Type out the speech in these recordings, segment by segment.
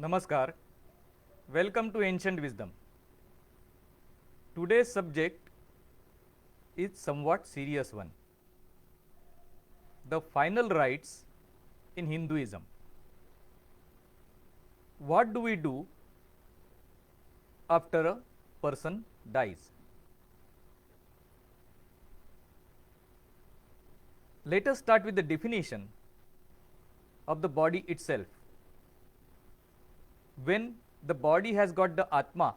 Namaskar. Welcome to Ancient Wisdom. Today's subject is somewhat serious one. The final rites in Hinduism. What do we do after a person dies? Let us start with the definition of the body itself. When the body has got the Atma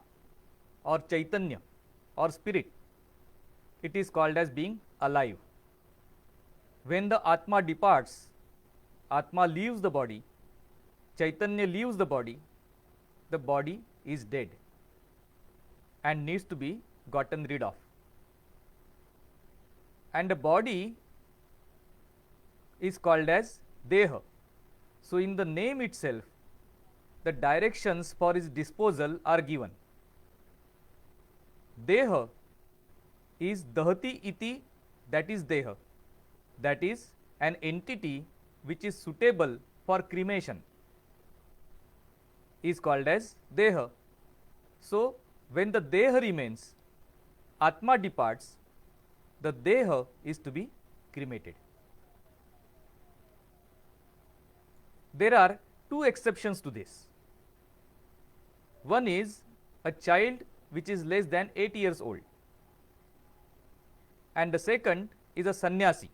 or Chaitanya or spirit, it is called as being alive. When the Atma departs, Atma leaves the body, Chaitanya leaves the body is dead and needs to be gotten rid of. And the body is called as Deha. So, in the name itself, the directions for its disposal are given. Deha is Dahati iti, that is Deha, that is an entity which is suitable for cremation, is called as Deha. So, when the Deha remains, Atma departs, the Deha is to be cremated. There are two exceptions to this. One is a child which is less than 8 years old, and the second is a sannyasi.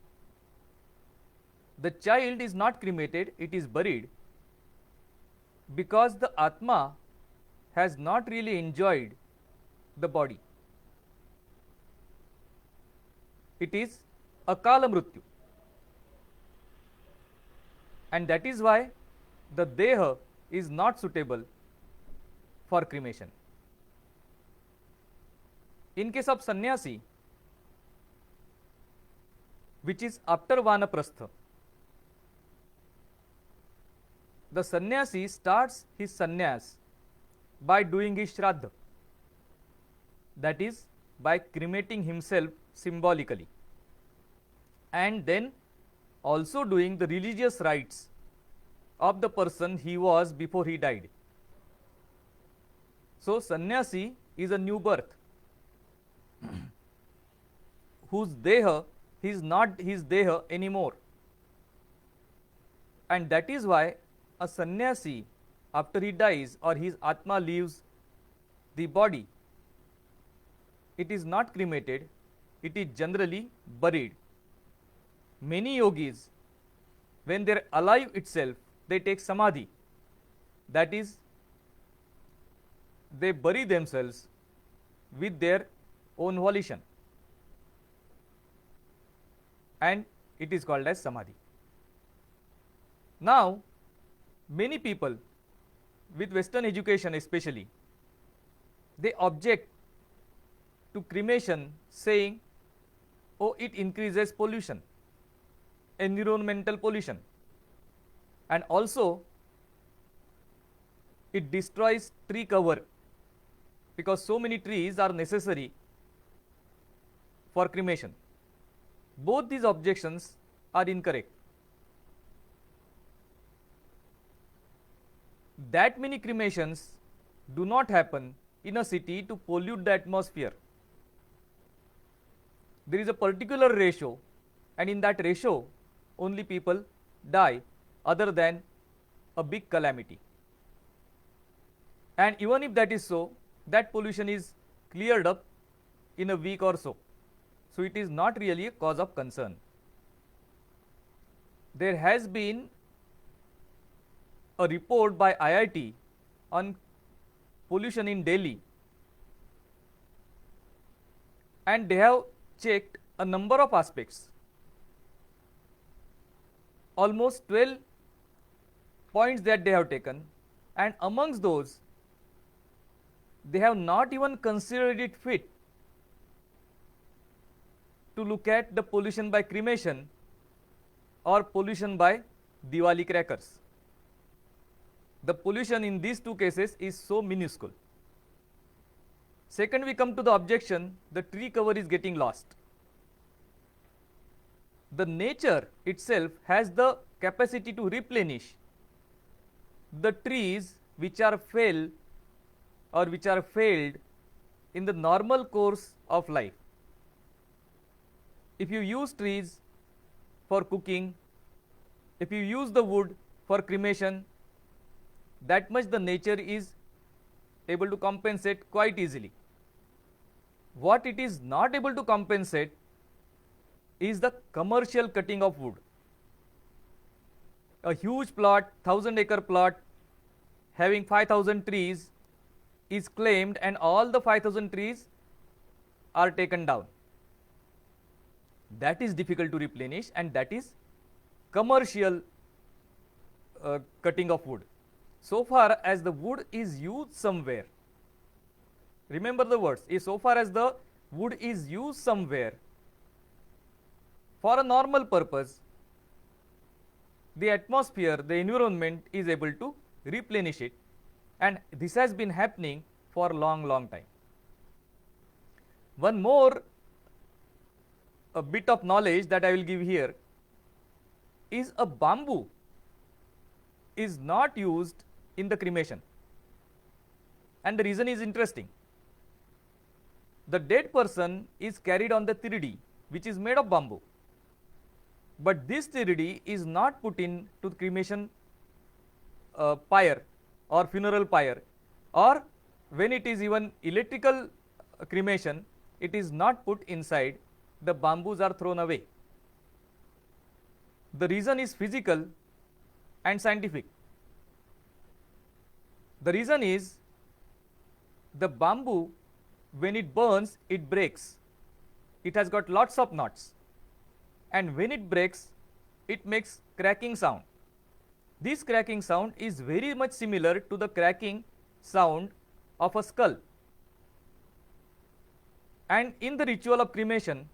The child is not cremated, it is buried because the Atma has not really enjoyed the body. It is akala mrityu, and that is why the Deha is not suitable for cremation. In case of sannyasi, which is after Vanaprastha, the sannyasi starts his sannyas by doing his shraddha, that is by cremating himself symbolically, and then also doing the religious rites of the person he was before he died. So, sannyasi is a new birth whose Deha is not his Deha anymore, and that is why a sannyasi, after he dies or his Atma leaves the body, it is not cremated, it is generally buried. Many yogis, when they are alive itself, they take samadhi, that is, they bury themselves with their own volition, and it is called as samadhi. Now, many people with Western education especially, they object to cremation saying, oh, it increases pollution, environmental pollution, and also it destroys tree cover because so many trees are necessary for cremation. Both these objections are incorrect. That many cremations do not happen in a city to pollute the atmosphere. There is a particular ratio, and in that ratio only people die other than a big calamity. And even if that is so, that pollution is cleared up in a week or so. So, it is not really a cause of concern. There has been a report by IIT on pollution in Delhi, and they have checked a number of aspects. Almost 12 points that they have taken, and amongst those, they have not even considered it fit to look at the pollution by cremation or pollution by Diwali crackers. The pollution in these two cases is so minuscule. Second, we come to the objection, the tree cover is getting lost. The nature itself has the capacity to replenish the trees which are failed in the normal course of life. If you use trees for cooking, if you use the wood for cremation, that much the nature is able to compensate quite easily. What it is not able to compensate is the commercial cutting of wood. A huge plot, 1,000-acre plot having 5,000 trees is claimed, and all the 5,000 trees are taken down. That is difficult to replenish, and that is commercial cutting of wood. So far as the wood is used somewhere, remember the words, so far as the wood is used somewhere for a normal purpose, the atmosphere, the environment is able to replenish it, and this has been happening for a long time. One more a bit of knowledge that I will give here is a bamboo is not used in the cremation, and the reason is interesting. The dead person is carried on the tiridi, which is made of bamboo, but this tiridi is not put in to the cremation pyre or funeral pyre, or when it is even electrical cremation, it is not put inside, the bamboos are thrown away. The reason is physical and scientific. The reason is the bamboo, when it burns, it breaks. It has got lots of knots, and when it breaks, it makes cracking sound. This cracking sound is very much similar to the cracking sound of a skull. And in the ritual of cremation,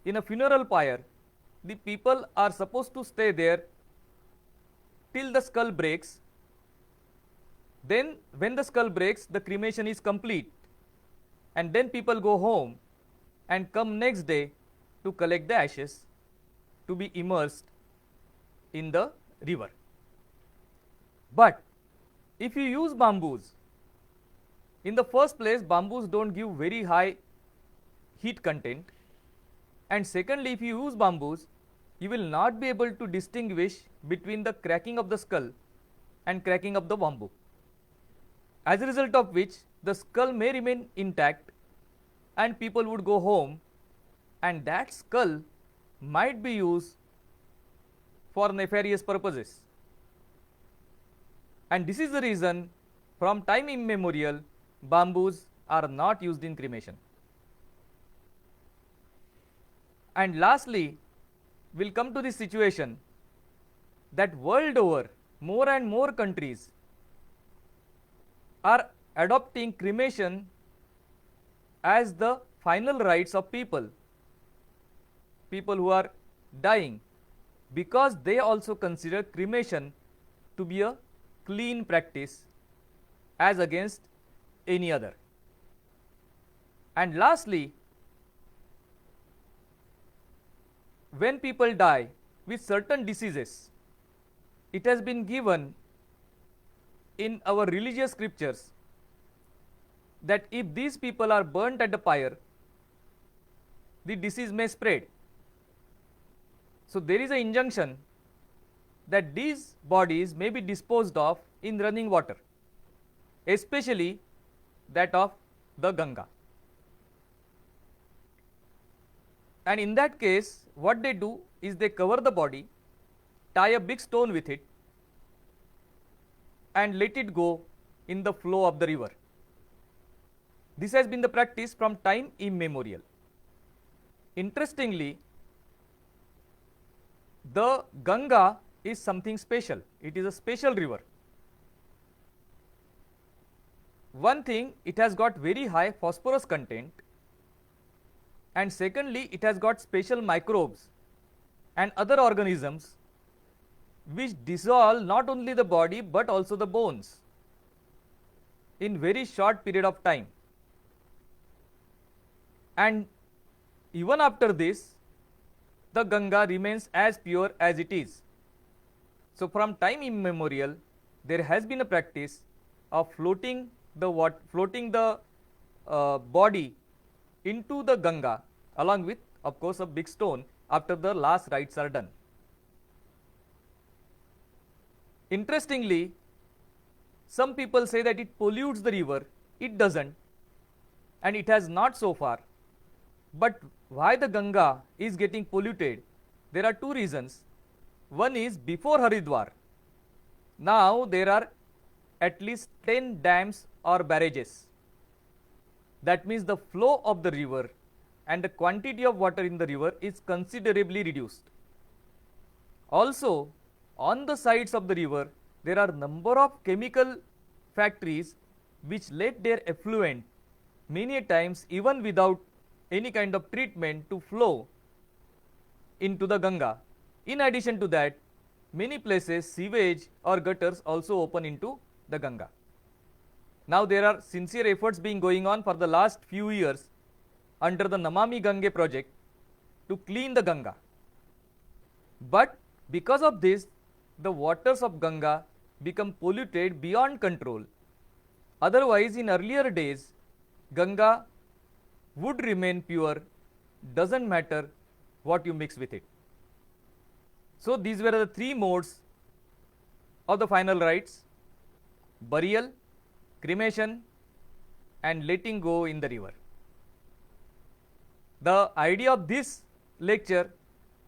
in a funeral pyre, the people are supposed to stay there till the skull breaks. Then when the skull breaks, the cremation is complete, and then people go home and come next day to collect the ashes to be immersed in the river. But if you use bamboos, in the first place, bamboos don't give very high heat content, and secondly, if you use bamboos, you will not be able to distinguish between the cracking of the skull and cracking of the bamboo, as a result of which the skull may remain intact and people would go home, and that skull might be used for nefarious purposes. And this is the reason from time immemorial bamboos are not used in cremation. And lastly, we will come to this situation that world over more and more countries are adopting cremation as the final rites of people who are dying, because they also consider cremation to be a clean practice as against any other. And lastly, when people die with certain diseases, it has been given in our religious scriptures that if these people are burnt at the pyre, the disease may spread. So there is an injunction that these bodies may be disposed of in running water, especially that of the Ganga. And in that case, what they do is they cover the body, tie a big stone with it, and let it go in the flow of the river. This has been the practice from time immemorial. Interestingly, the Ganga is something special. It is a special river. One thing, it has got very high phosphorus content, and secondly, it has got special microbes and other organisms which dissolve not only the body but also the bones in very short period of time. And even after this, the Ganga remains as pure as it is. So from time immemorial, there has been a practice of floating the body into the Ganga along with, of course, a big stone after the last rites are done. Interestingly, some people say that it pollutes the river. It doesn't, and it has not so far. But why the Ganga is getting polluted? There are two reasons. One is before Haridwar, now there are at least 10 dams or barrages. That means the flow of the river and the quantity of water in the river is considerably reduced. Also, on the sides of the river, there are number of chemical factories which let their effluent many times even without any kind of treatment to flow into the Ganga. In addition to that, many places sewage or gutters also open into the Ganga. Now there are sincere efforts being going on for the last few years under the Namami Gange project to clean the Ganga. But because of this, the waters of Ganga become polluted beyond control. Otherwise, in earlier days, Ganga would remain pure, doesn't matter what you mix with it. So these were the three modes of the final rites: burial, cremation, and letting go in the river. The idea of this lecture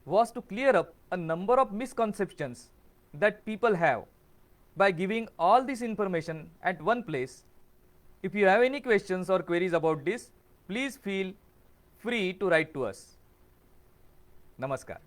was to clear up a number of misconceptions that people have by giving all this information at one place. If you have any questions or queries about this, please feel free to write to us. Namaskar.